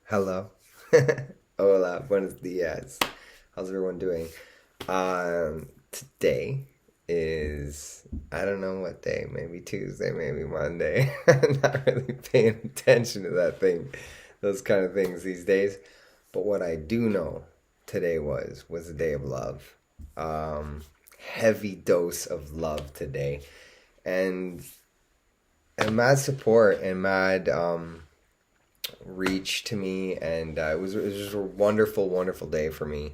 Hello. Hola, buenos dias. How's everyone doing? Today is, I don't know what day, maybe Tuesday, maybe Monday. I'm not really paying attention to those kind of things these days. But what I do know today was a day of love. Um, Heavy dose of love today. And, and mad support and mad, reach to me, and it was just a wonderful, wonderful day for me.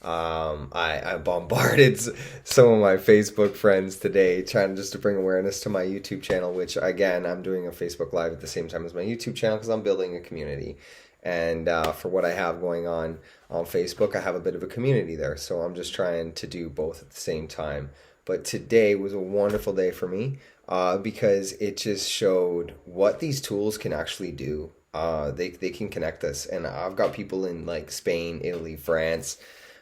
I bombarded some of my Facebook friends today, trying just to bring awareness to my YouTube channel, which again, I'm doing a Facebook Live at the same time as my YouTube channel because I'm building a community. And for what I have going on Facebook, I have a bit of a community there. So I'm just trying to do both at the same time. But today was a wonderful day for me because it just showed what these tools can actually do. They can connect us. And I've got people in like Spain, Italy, France,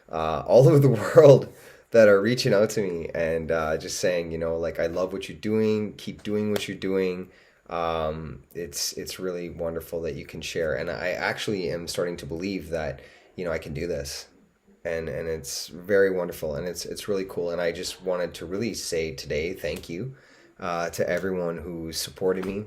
all over the world that are reaching out to me and just saying, like, I love what you're doing. Keep doing what you're doing. It's really wonderful that you can share. And I actually am starting to believe that, I can do this. And it's very wonderful and it's really cool. And I just wanted to really say today, thank you to everyone who supported me,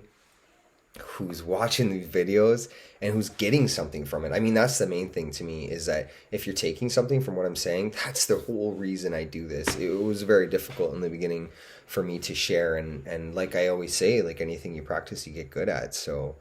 who's watching these videos and who's getting something from it. I mean, that's the main thing to me is that if you're taking something from what I'm saying, that's the whole reason I do this. It was very difficult in the beginning for me to share and like I always say, like anything you practice, you get good at. So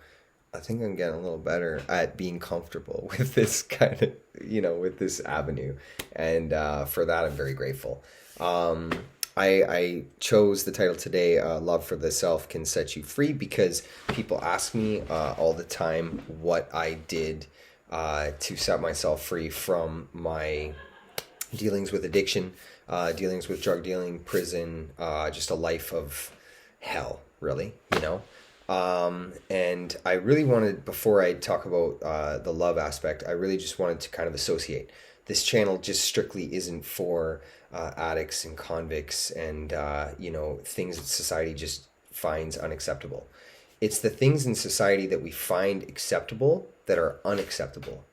I think I'm getting a little better at being comfortable with this kind of, with this avenue. And for that, I'm very grateful. Um, I chose the title today, Love for the Self Can Set You Free, because people ask me all the time what I did to set myself free from my dealings with addiction, dealings with drug dealing, prison, just a life of hell, really, And I really wanted, before I talk about the love aspect, I really just wanted to kind of associate. This channel just strictly isn't for addicts and convicts and, things that society just finds unacceptable. It's the things in society that we find acceptable that are unacceptable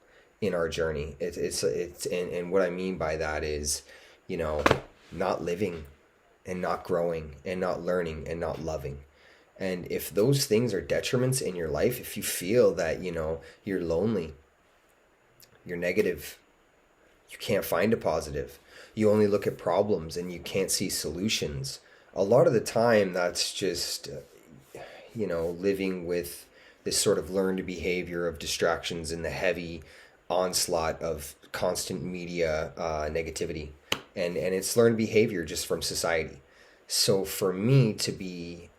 in our journey. And what I mean by that is, you know, not living and not growing and not learning and not loving. And if those things are detriments in your life, if you feel that, you're lonely, you're negative, you can't find a positive, you only look at problems and you can't see solutions, a lot of the time that's just, living with this sort of learned behavior of distractions and the heavy onslaught of constant media negativity. And it's learned behavior just from society. So for me to be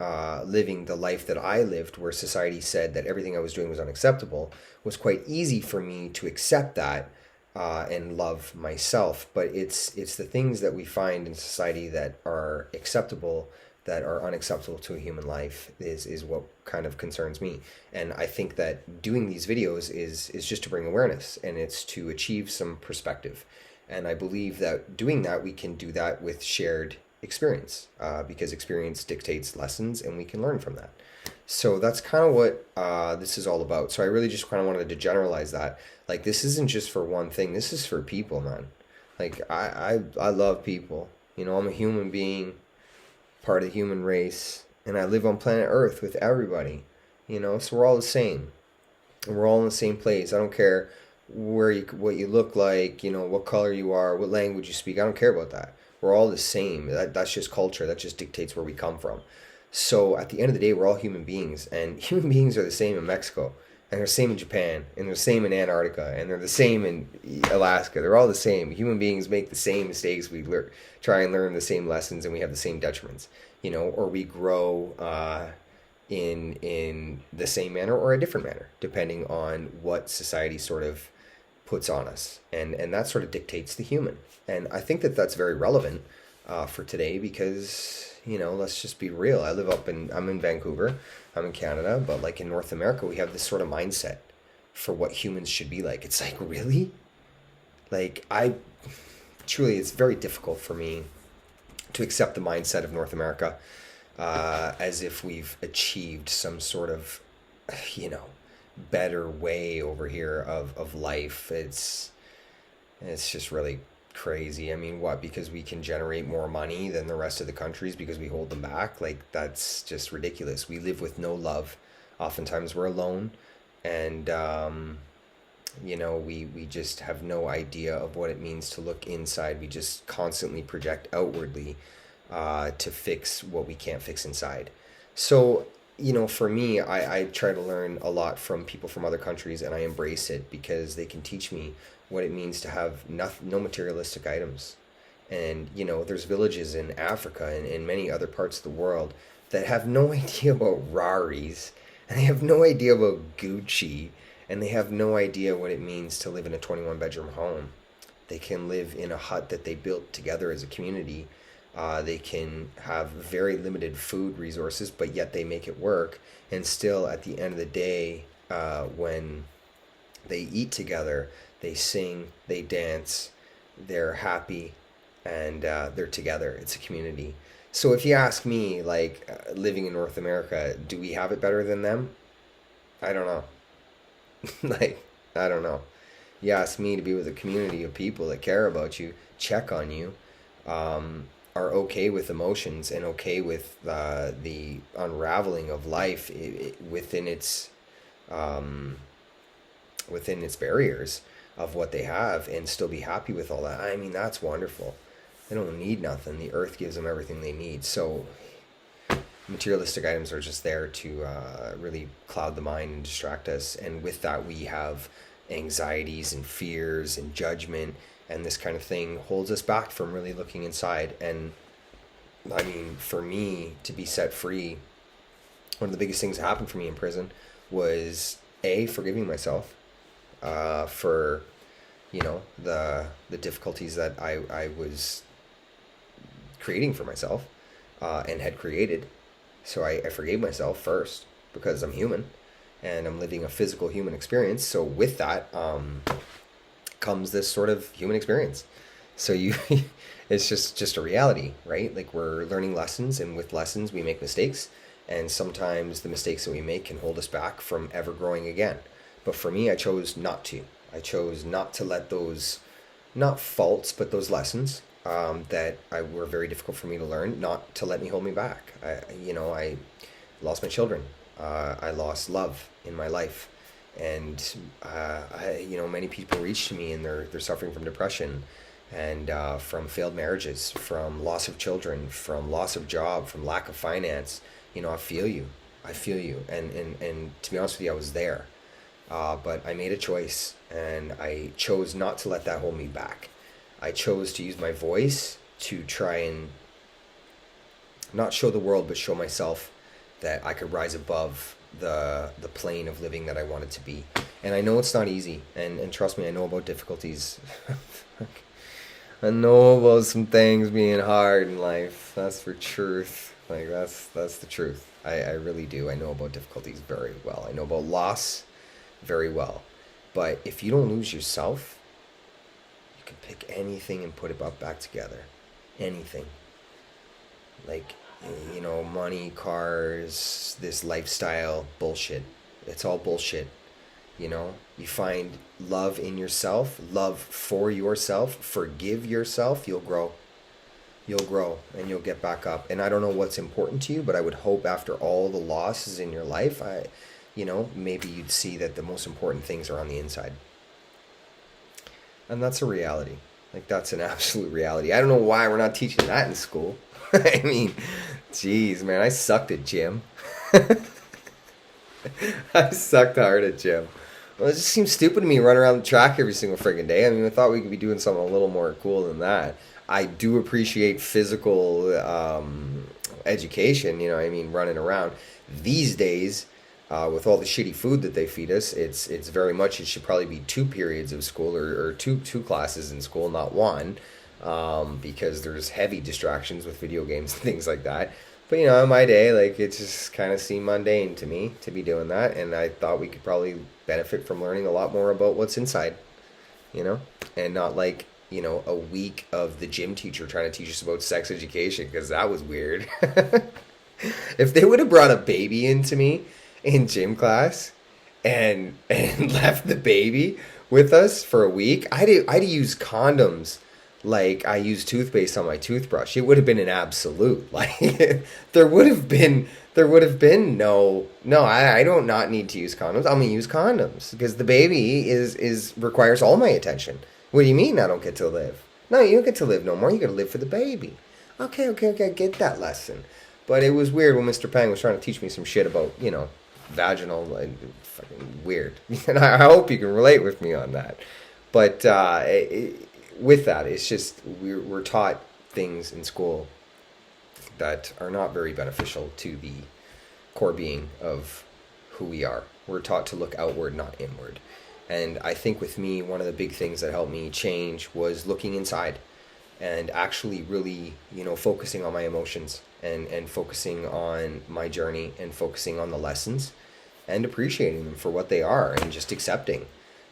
living the life that I lived, where society said that everything I was doing was unacceptable, was quite easy for me to accept that and love myself. But it's the things that we find in society that are acceptable that are unacceptable to a human life is what kind of concerns me. And I think that doing these videos is just to bring awareness and it's to achieve some perspective. And I believe that doing that, we can do that with shared experience because experience dictates lessons and we can learn from that. So that's kind of what this is all about. So I really just kind of wanted to generalize that. Like, this isn't just for one thing. This is for people, man. Like, I love people. I'm a human being, part of the human race, and I live on planet Earth with everybody. So we're all the same. And we're all in the same place. I don't care what you look like, what color you are, what language you speak. I don't care about that. We're all the same. That's just culture. That just dictates where we come from. So at the end of the day, we're all human beings, and human beings are the same in Mexico, and they're the same in Japan, and they're the same in Antarctica, and they're the same in Alaska. They're all the same. Human beings make the same mistakes. We try and learn the same lessons, and we have the same detriments, or we grow in the same manner or a different manner, depending on what society sort of puts on us, and that sort of dictates the human. And I think that that's very relevant for today because let's just be real. I'm in Vancouver, I'm in Canada, but like in North America, we have this sort of mindset for what humans should be like. It's like, really? Like, I truly, it's very difficult for me to accept the mindset of North America as if we've achieved some sort of, you know, better way over here of life. It's just really crazy. I mean, what? Because we can generate more money than the rest of the countries because we hold them back? Like, that's just ridiculous. We live with no love. Oftentimes we're alone, and we just have no idea of what it means to look inside. We just constantly project outwardly to fix what we can't fix inside. So, for me, I try to learn a lot from people from other countries, and I embrace it because they can teach me what it means to have no materialistic items. And, there's villages in Africa and in many other parts of the world that have no idea about Raris, and they have no idea about Gucci, and they have no idea what it means to live in a 21 bedroom home. They can live in a hut that they built together as a community. They can have very limited food resources, but yet they make it work. And still, at the end of the day, when they eat together, they sing, they dance, they're happy, and they're together. It's a community. So if you ask me, like, living in North America, do we have it better than them? I don't know. Like, I don't know. You ask me to be with a community of people that care about you, check on you, are okay with emotions and okay with the unraveling of life within its barriers of what they have, and still be happy with all that. I mean, that's wonderful. They don't need nothing. The earth gives them everything they need. So materialistic items are just there to really cloud the mind and distract us. And with that, we have anxieties and fears and judgment, and this kind of thing holds us back from really looking inside. And I mean, for me to be set free, one of the biggest things that happened for me in prison was forgiving myself for the difficulties that I was creating for myself and had created. So I forgave myself first because I'm human and I'm living a physical human experience. So with that comes this sort of human experience. So it's just a reality, right? Like, we're learning lessons, and with lessons we make mistakes, and sometimes the mistakes that we make can hold us back from ever growing again. But for me, I chose not to. I chose not to let those, not faults, but those lessons that were very difficult for me to learn, not to let me hold me back. I lost my children. I lost love in my life. And, many people reach to me, and they're suffering from depression and from failed marriages, from loss of children, from loss of job, from lack of finance. I feel you. And to be honest with you, I was there. But I made a choice, and I chose not to let that hold me back. I chose to use my voice to try and not show the world, but show myself that I could rise above the plane of living that I wanted to be. And I know it's not easy, and trust me, I know about difficulties. I know about some things being hard in life. That's for truth. Like, that's the truth. I really do. I know about difficulties very well. I know about loss very well. But if you don't lose yourself, you can pick anything and put it back together. Anything. Like, money, cars, this lifestyle, bullshit. It's all bullshit. You find love in yourself, love for yourself, forgive yourself, you'll grow. You'll grow and you'll get back up. And I don't know what's important to you, but I would hope after all the losses in your life, maybe you'd see that the most important things are on the inside. And that's a reality. Like, that's an absolute reality. I don't know why we're not teaching that in school. I mean, geez, man, I sucked at gym. I sucked hard at gym. Well, it just seems stupid to me running around the track every single friggin' day. I mean, I thought we could be doing something a little more cool than that. I do appreciate physical education, running around. These days, with all the shitty food that they feed us, it's very much, it should probably be 2 periods of school or two classes in school, not one, because there's heavy distractions with video games and things like that. But, in my day, like, it just kind of seemed mundane to me to be doing that, and I thought we could probably benefit from learning a lot more about what's inside, and not like, a week of the gym teacher trying to teach us about sex education, because that was weird. If they would have brought a baby into me in gym class and left the baby with us for a week. I'd use condoms like I use toothpaste on my toothbrush. It would have been an absolute. Like there would have been no, I don't not need to use condoms. I'm gonna use condoms because the baby is requires all my attention. What do you mean I don't get to live? No, you don't get to live no more. You gotta live for the baby. Okay, I get that lesson. But it was weird when Mr. Pang was trying to teach me some shit about, vaginal, like, fucking weird. And I hope you can relate with me on that. But with that, it's just we're taught things in school that are not very beneficial to the core being of who we are. We're taught to look outward, not inward. And I think with me, one of the big things that helped me change was looking inside and actually really, focusing on my emotions and focusing on my journey and focusing on the lessons and appreciating them for what they are and just accepting.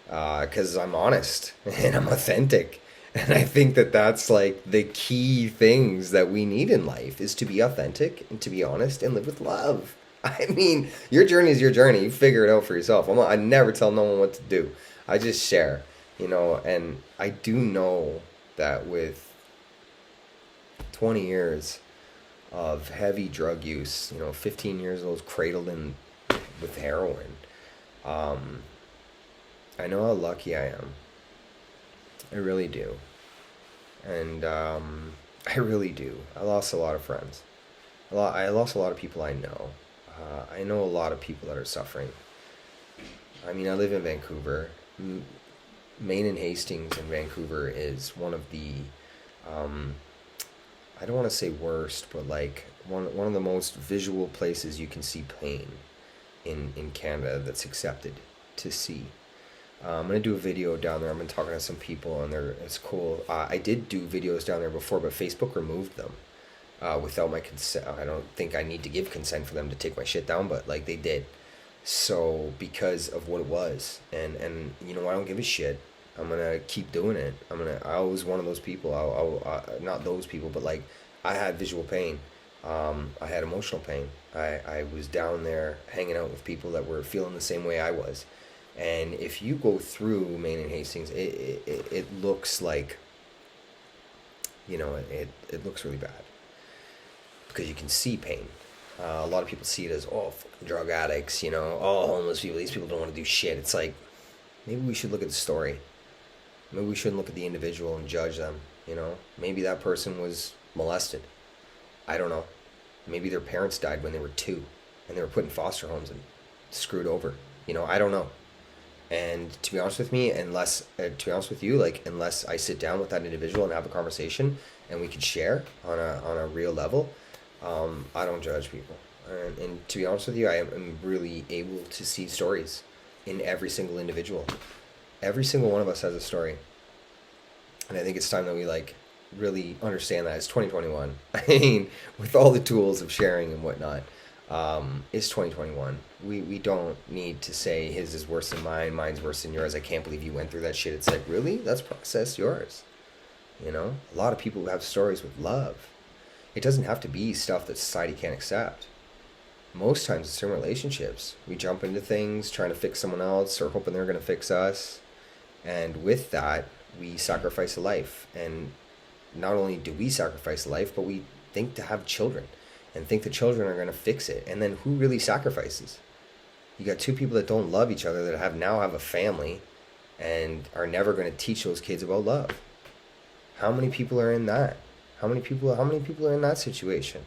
Because I'm honest and I'm authentic. And I think that that's like the key things that we need in life is to be authentic and to be honest and live with love. I mean, your journey is your journey. You figure it out for yourself. I never tell no one what to do. I just share, and I do know that with 20 years of heavy drug use, 15 years old, cradled in with heroin, I know how lucky I am. I really do. And I really do. I lost a lot of friends. I lost a lot of people I know. I know a lot of people that are suffering. I mean, I live in Vancouver. Maine and Hastings in Vancouver is one of the, I don't want to say worst, but like one of the most visual places you can see pain in Canada that's accepted to see. I'm going to do a video down there. I've been talking to some people, and it's cool. I did do videos down there before, but Facebook removed them without my consent. I don't think I need to give consent for them to take my shit down, but like they did. So because of what it was, and I don't give a shit. I'm gonna keep doing it. I was one of those people. Not those people, but like I had visual pain. I had emotional pain. I was down there hanging out with people that were feeling the same way I was. And if you go through Maine and Hastings, it looks like, it looks really bad. Because you can see pain. A lot of people see it as, fucking drug addicts, homeless people, these people don't want to do shit. It's like, maybe we should look at the story. Maybe we shouldn't look at the individual and judge them, Maybe that person was molested. I don't know. Maybe their parents died when they were 2 and they were put in foster homes and screwed over. I don't know. And to be honest with me, unless I sit down with that individual and have a conversation and we can share on a real level, I don't judge people. And to be honest with you, I am really able to see stories in every single individual. Every single one of us has a story. And I think it's time that we really understand that. It's 2021. I mean, with all the tools of sharing and whatnot, it's 2021. We don't need to say his is worse than mine, mine's worse than yours. I can't believe you went through that shit. It's like, really? Let's process yours. A lot of people have stories with love. It doesn't have to be stuff that society can't accept. Most times it's in relationships. We jump into things trying to fix someone else or hoping they're going to fix us. And with that, we sacrifice a life. And not only do we sacrifice a life, but we think to have children and think the children are going to fix it. And then who really sacrifices? You got 2 people that don't love each other that now have a family and are never going to teach those kids about love. How many people are in that? How many people are in that situation?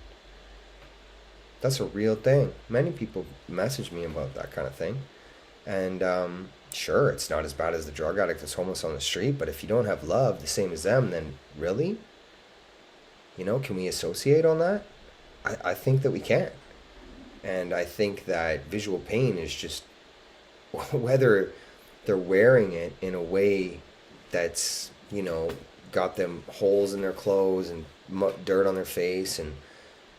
That's a real thing. Many people message me about that kind of thing. And sure, it's not as bad as the drug addict that's homeless on the street, but if you don't have love the same as them, then really? Can we associate on that? I think that we can. And I think that visual pain is just whether they're wearing it in a way that's, got them holes in their clothes and dirt on their face and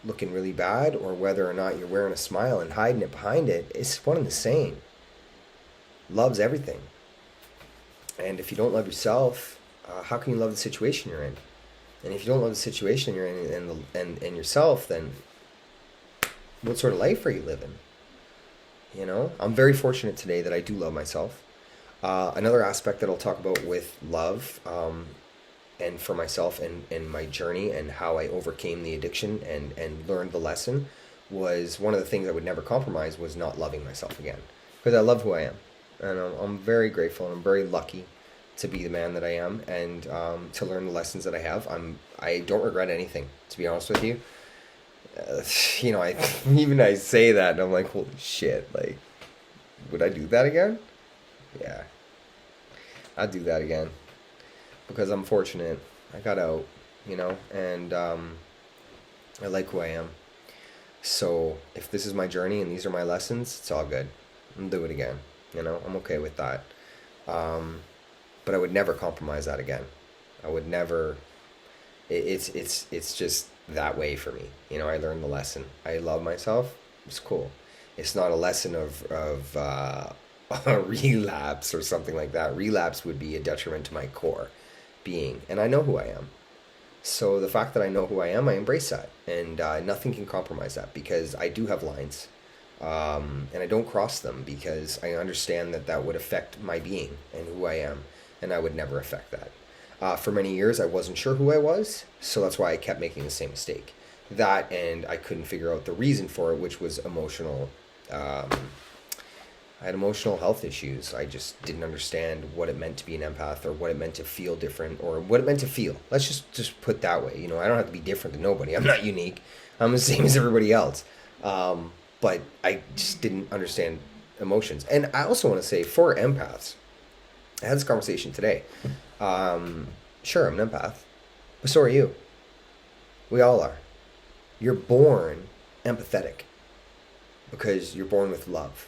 looking really bad, or whether or not you're wearing a smile and hiding it behind it, it's one and the same. Love's everything. And if you don't love yourself, how can you love the situation you're in? And if you don't love the situation you're in and yourself, then what sort of life are you living? You know, I'm very fortunate today that I do love myself. Another aspect that I'll talk about with love, and for myself and my journey and how I overcame the addiction and learned the lesson, was one of the things I would never compromise was not loving myself again, because I love who I am, and I'm very grateful and I'm very lucky to be the man that I am, and to learn the lessons that I have. I don't regret anything, to be honest with you. You know, I even I say that and I'm like, holy shit, like, would I do that again? Yeah, I'd do that again, because I'm fortunate. I got out, you know, and I like who I am. So if this is my journey and these are my lessons, it's all good. I'll do it again. You know, I'm okay with that. Um, but I would never compromise that again. I would never. It's just that way for me. You know, I learned the lesson. I love myself. It's cool. It's not a lesson of a relapse or something like that. Relapse would be a detriment to my core being, and I know who I am. So the fact that I know who I am, I embrace that, and nothing can compromise that, because I do have lines, and I don't cross them because I understand that that would affect my being and who I am, and I would never affect that. For many years, I wasn't sure who I was, so that's why I kept making the same mistake. That, and I couldn't figure out the reason for it, which was emotional. Um, I had emotional health issues. I just didn't understand what it meant to be an empath, or what it meant to feel different, or what it meant to feel. Let's just put that way. You know, I don't have to be different than nobody. I'm not unique. I'm the same as everybody else. But I just didn't understand emotions. And I also want to say, for empaths, I had this conversation today. Sure, I'm an empath, but so are you. We all are. You're born empathetic because you're born with love.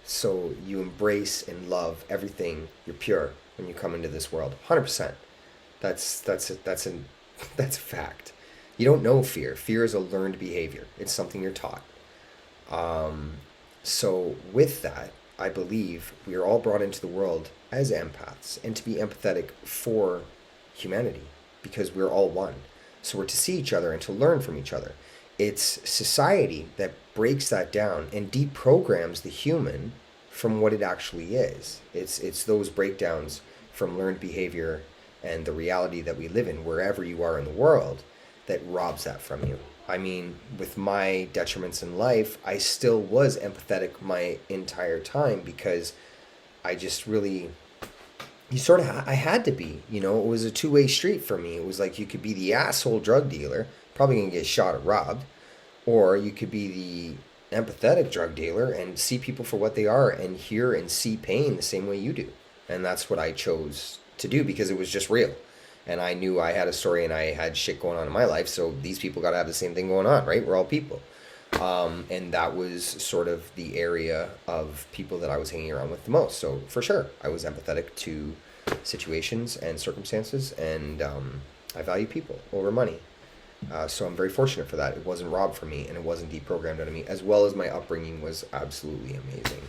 So you embrace and love everything. You're pure when you come into this world. 100%. That's that's a fact. You don't know fear. Fear is a learned behavior. It's something you're taught. Um, so with that, I believe we are all brought into the world as empaths, and to be empathetic for humanity, because we're all one. So we're to see each other and to learn from each other. It's society that breaks that down and deprograms the human from what it actually is. It's those breakdowns from learned behavior and the reality that we live in wherever you are in the world that robs that from you. I mean, with my detriments in life, I still was empathetic my entire time, because I just really, you sort of, I had to be, you know, it was a two-way street for me. It was like, you could be the asshole drug dealer, probably gonna get shot or robbed, or you could be the empathetic drug dealer and see people for what they are and hear and see pain the same way you do. And that's what I chose to do, because it was just real. And I knew I had a story and I had shit going on in my life, so these people got to have the same thing going on, right? We're all people. And that was sort of the area of people that I was hanging around with the most. So for sure, I was empathetic to situations and circumstances, and I value people over money. So I'm very fortunate for that. It wasn't robbed from me, and it wasn't deprogrammed out of me, as well as my upbringing was absolutely amazing.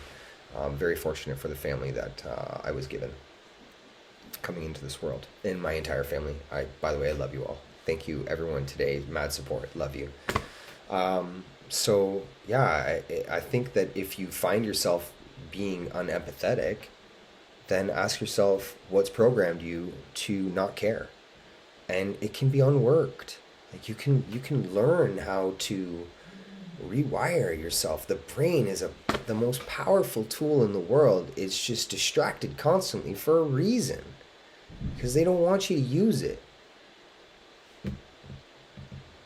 I'm very fortunate for the family that I was given coming into this world, and my entire family. By the way, I love you all. Thank you, everyone today. Mad support. Love you. So yeah, I think that if you find yourself being unempathetic, then ask yourself what's programmed you to not care, and it can be unworked. Like, you can learn how to rewire yourself. The brain is the most powerful tool in the world. It's just distracted constantly for a reason, because they don't want you to use it.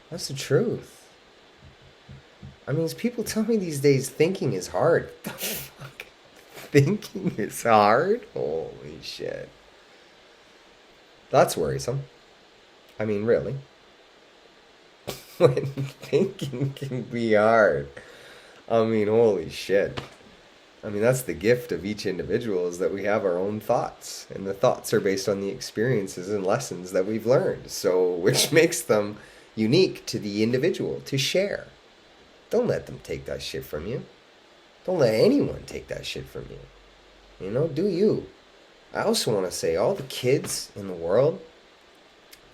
That's the truth. I mean, people tell me these days thinking is hard. What the fuck? Thinking is hard? Holy shit. That's worrisome. I mean, really. When thinking can be hard. I mean, holy shit. I mean, that's the gift of each individual, is that we have our own thoughts, and the thoughts are based on the experiences and lessons that we've learned. So, which makes them unique to the individual to share. Don't let them take that shit from you. Don't let anyone take that shit from you. You know, do you. I also want to say, all the kids in the world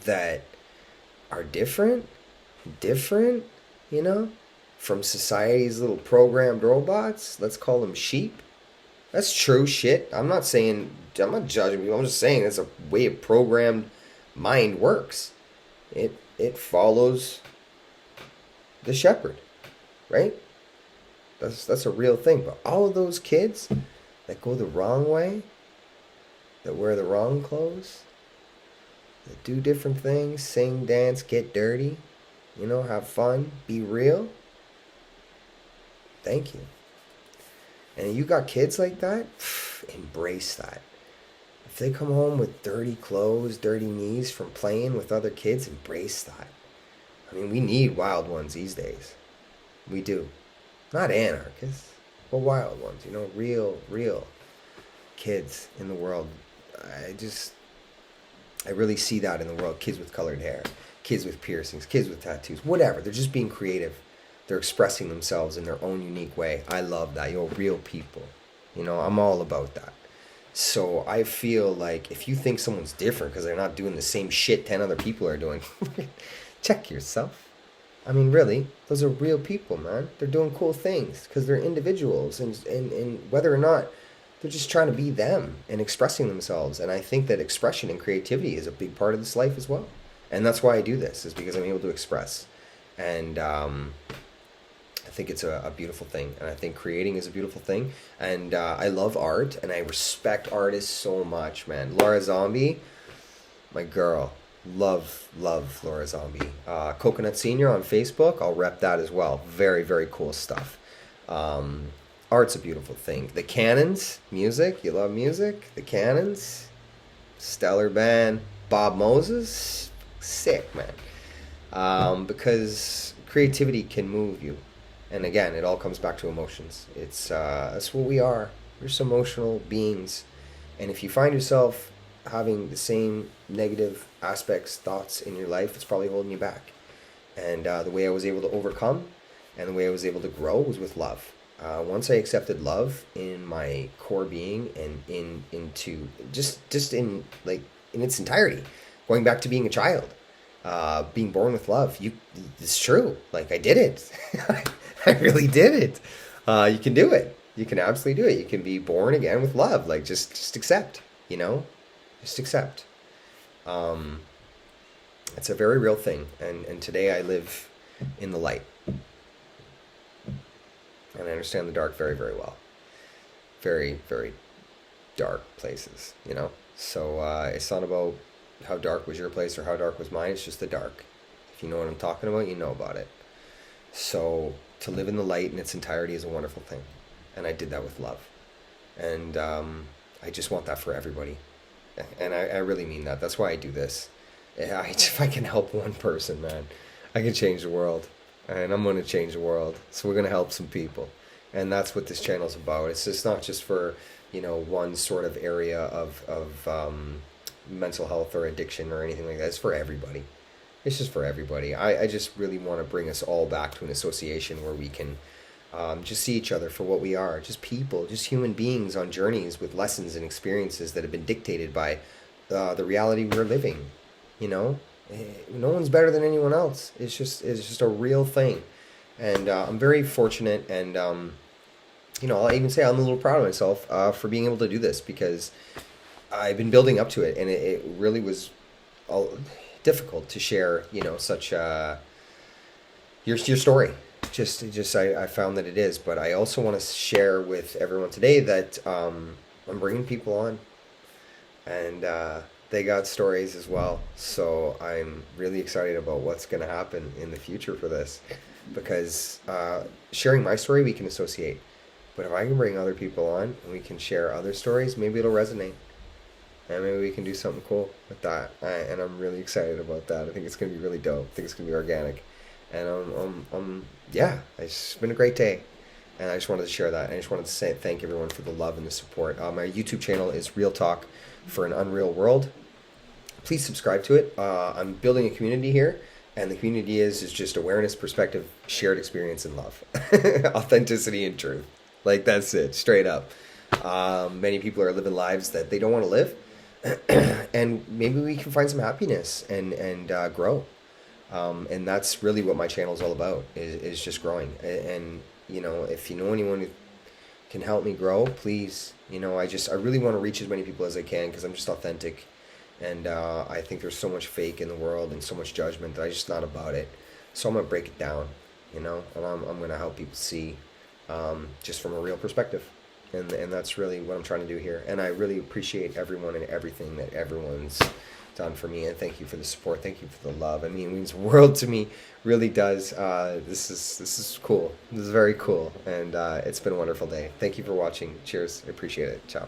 that are different, you know, from society's little programmed robots. Let's call them sheep. That's true shit. I'm not saying, I'm not judging people. I'm just saying it's a way a programmed mind works. It follows the shepherd, right? That's a real thing. But all of those kids that go the wrong way, that wear the wrong clothes, that do different things, sing, dance, get dirty, have fun, be real. Thank you. And you got kids like that, embrace that. If they come home with dirty clothes, dirty knees from playing with other kids, embrace that. I mean, we need wild ones these days. We do. Not anarchists, but wild ones, real kids in the world. I really see that in the world. Kids with colored hair, kids with piercings, kids with tattoos, whatever. They're just being creative. They're expressing themselves in their own unique way. I love that. Real people. I'm all about that. So I feel like if you think someone's different because they're not doing the same shit 10 other people are doing, check yourself. I mean, really, those are real people, man. They're doing cool things because they're individuals, and whether or not they're just trying to be them and expressing themselves. And I think that expression and creativity is a big part of this life as well. And that's why I do this, is because I'm able to express. And I think it's a beautiful thing, and I think creating is a beautiful thing, and I love art, and I respect artists so much, man. Laura Zombie, my girl, love Laura Zombie. Coconut Senior on Facebook, I'll rep that as well. Very, very cool stuff. Art's a beautiful thing. The Cannons, music, you love music? The Cannons, stellar band. Bob Moses, sick, man. Because creativity can move you. And again, it all comes back to emotions. That's what we are. We're just emotional beings. And if you find yourself having the same negative aspects, thoughts in your life, it's probably holding you back. And the way I was able to overcome and the way I was able to grow was with love. Once I accepted love in my core being and into just in its entirety, going back to being a child, being born with love, it's true. Like, I did it. I really did it. You can do it. You can absolutely do it. You can be born again with love. Like, just accept, just accept. It's a very real thing. And today I live in the light. And I understand the dark very, very well. Very, very dark places, So it's not about how dark was your place or how dark was mine. It's just the dark. If you know what I'm talking about, you know about it. So to live in the light in its entirety is a wonderful thing. And I did that with love. And I just want that for everybody. And I really mean that. That's why I do this. If I can help one person, man, I can change the world. And I'm going to change the world. So we're going to help some people. And that's what this channel's about. It's just not just for, one sort of area of mental health or addiction or anything like that. It's for everybody. It's just for everybody. I just really want to bring us all back to an association where we can just see each other for what we are. Just people, just human beings on journeys with lessons and experiences that have been dictated by the reality we're living. No one's better than anyone else. It's just a real thing. And I'm very fortunate, and I'll even say I'm a little proud of myself for being able to do this, because I've been building up to it, and it really was difficult to share, such your story. I found that it is, but I also want to share with everyone today that I'm bringing people on, and they got stories as well. So I'm really excited about what's going to happen in the future for this, because sharing my story, we can associate, but if I can bring other people on and we can share other stories, maybe it'll resonate. And maybe we can do something cool with that. And I'm really excited about that. I think it's going to be really dope. I think it's going to be organic. And it's been a great day. And I just wanted to share that. And I just wanted to thank everyone for the love and the support. My YouTube channel is Real Talk for an Unreal World. Please subscribe to it. I'm building a community here. And the community is just awareness, perspective, shared experience, and love. Authenticity and truth. Like, that's it. Straight up. Many people are living lives that they don't want to live. And maybe we can find some happiness and grow. And that's really what my channel is all about, is just growing. And you know, if you know anyone who can help me grow, please. You know, I really want to reach as many people as I can, because I'm just authentic, and I think there's so much fake in the world and so much judgment that I'm just not about it. So I'm gonna break it down, you know, and I'm gonna help people see, just from a real perspective, and that's really what I'm trying to do here. And I really appreciate everyone and everything that everyone's done for me, and thank you for the support, thank you for the love. I mean, it means the world to me, really does. This is cool, this is very cool, and it's been a wonderful day. Thank you for watching. Cheers, I appreciate it. Ciao.